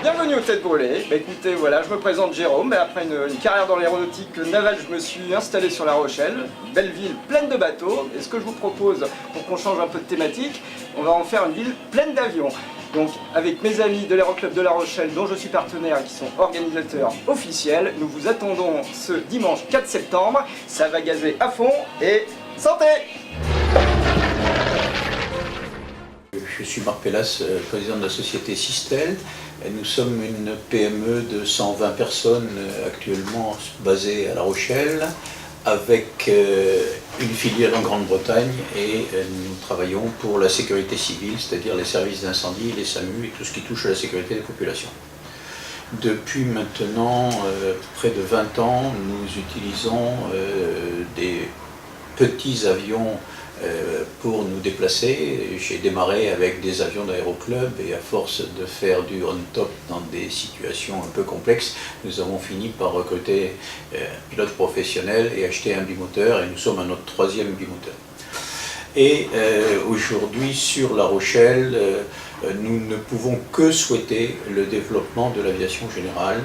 Bienvenue aux Têtes Brûlées. Écoutez, voilà, je me présente Jérôme. Après une carrière dans l'aéronautique navale, je me suis installé sur La Rochelle, belle ville pleine de bateaux. Et ce que je vous propose, pour qu'on change un peu de thématique, on va en faire une ville pleine d'avions. Donc, avec mes amis de l'Aéroclub de La Rochelle, dont je suis partenaire et qui sont organisateurs officiels, nous vous attendons ce dimanche 4 septembre. Ça va gazer à fond et santé! Je suis Marc Pellas, président de la société Sistel. Nous sommes une PME de 120 personnes actuellement basée à La Rochelle, avec une filiale en Grande-Bretagne, et nous travaillons pour la sécurité civile, c'est-à-dire les services d'incendie, les SAMU et tout ce qui touche à la sécurité des populations. Depuis maintenant près de 20 ans, nous utilisons des petits avions pour nous déplacer. J'ai démarré avec des avions d'aéroclub et à force de faire du on-top dans des situations un peu complexes, nous avons fini par recruter un pilote professionnel et acheter un bimoteur, et nous sommes à notre 3e bimoteur. Et aujourd'hui sur La Rochelle, nous ne pouvons que souhaiter le développement de l'aviation générale,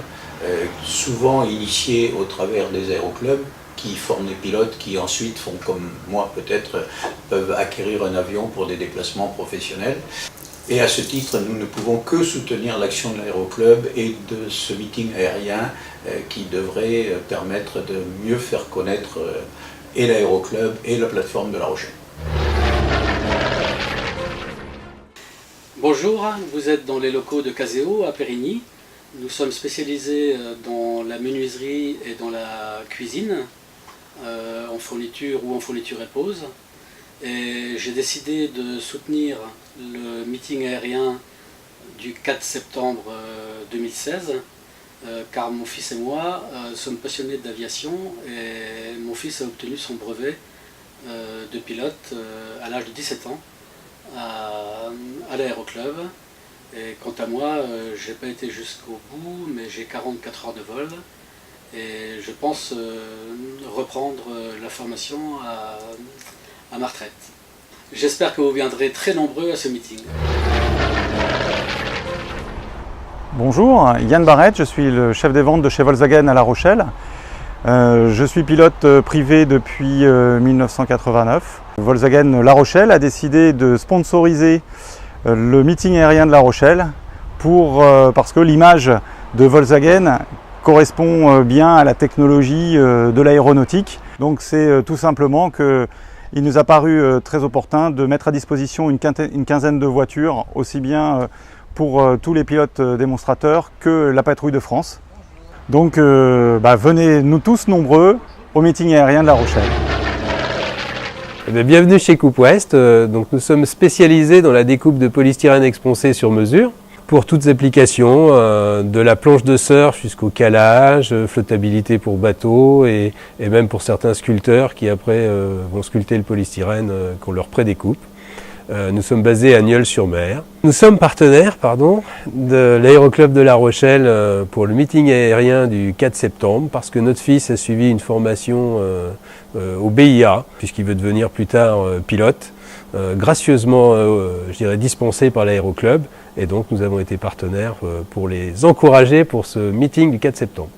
souvent initié au travers des aéroclubs, qui forment des pilotes qui ensuite font comme moi peut-être, peuvent acquérir un avion pour des déplacements professionnels. Et à ce titre, nous ne pouvons que soutenir l'action de l'aéroclub et de ce meeting aérien qui devrait permettre de mieux faire connaître et l'aéroclub et la plateforme de La Rochelle. Bonjour, vous êtes dans les locaux de Caseo à Périgny. Nous sommes spécialisés dans la menuiserie et dans la cuisine, en fourniture ou en fourniture épouse. Et j'ai décidé de soutenir le meeting aérien du 4 septembre 2016, car mon fils et moi sommes passionnés d'aviation, et mon fils a obtenu son brevet de pilote à l'âge de 17 ans à l'aéroclub. Et quant à moi, je n'ai pas été jusqu'au bout, mais j'ai 44 heures de vol et je pense reprendre la formation à ma retraite. J'espère que vous viendrez très nombreux à ce meeting. Bonjour, Yann Barrette, je suis le chef des ventes de chez Volkswagen à La Rochelle. Je suis pilote privé depuis 1989. Volkswagen La Rochelle a décidé de sponsoriser le meeting aérien de La Rochelle parce que l'image de Volkswagen correspond bien à la technologie de l'aéronautique. Donc c'est tout simplement qu'il nous a paru très opportun de mettre à disposition une quinzaine de voitures, aussi bien pour tous les pilotes démonstrateurs que la patrouille de France. Donc venez nous tous nombreux au meeting aérien de La Rochelle. Bienvenue chez Coupe Ouest. Donc nous sommes spécialisés dans la découpe de polystyrène expansé sur mesure pour toutes applications, de la planche de surf jusqu'au calage, flottabilité pour bateau et même pour certains sculpteurs qui après vont sculpter le polystyrène qu'on leur prédécoupe. Nous sommes basés à Nieul-sur-Mer. Nous sommes partenaires de l'Aéroclub de La Rochelle pour le meeting aérien du 4 septembre parce que notre fils a suivi une formation au BIA puisqu'il veut devenir plus tard pilote, gracieusement je dirais dispensé par l'Aéroclub, et donc nous avons été partenaires pour les encourager pour ce meeting du 4 septembre.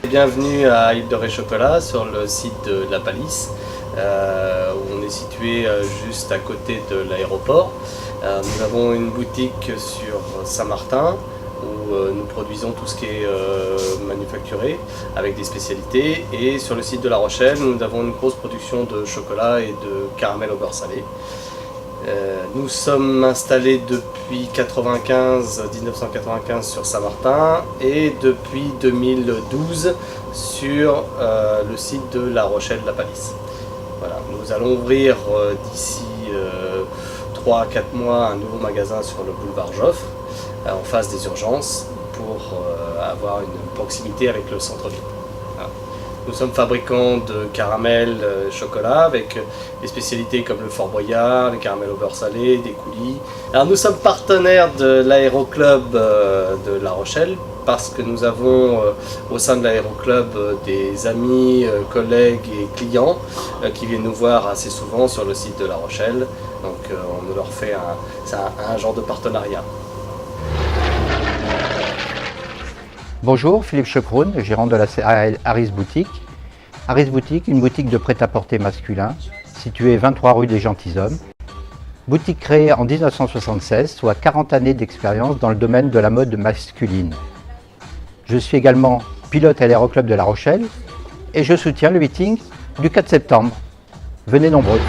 Bienvenue à Île de Ré-Chocolat sur le site de La Palisse. Où on est situé juste à côté de l'aéroport. Nous avons une boutique sur Saint-Martin où nous produisons tout ce qui est manufacturé avec des spécialités, et sur le site de La Rochelle nous avons une grosse production de chocolat et de caramel au beurre salé. Nous sommes installés depuis 1995 sur Saint-Martin et depuis 2012 sur le site de La Rochelle-La Palisse. Voilà, nous allons ouvrir d'ici 3 à 4 mois un nouveau magasin sur le boulevard Joffre, en face des urgences, pour avoir une proximité avec le centre-ville. Voilà. Nous sommes fabricants de caramel chocolat avec des spécialités comme le Fort Boyard, les caramels au beurre salé, des coulis. Alors nous sommes partenaires de l'aéroclub de La Rochelle parce que nous avons au sein de l'aéroclub des amis, collègues et clients qui viennent nous voir assez souvent sur le site de La Rochelle. Donc on leur fait un genre de partenariat. Bonjour, Philippe Checroun, gérant de la Harris Boutique. Harris Boutique, une boutique de prêt-à-porter masculin, située 23 rue des Gentilshommes. Boutique créée en 1976, soit 40 années d'expérience dans le domaine de la mode masculine. Je suis également pilote à l'Aéroclub de La Rochelle et je soutiens le meeting du 4 septembre. Venez nombreux.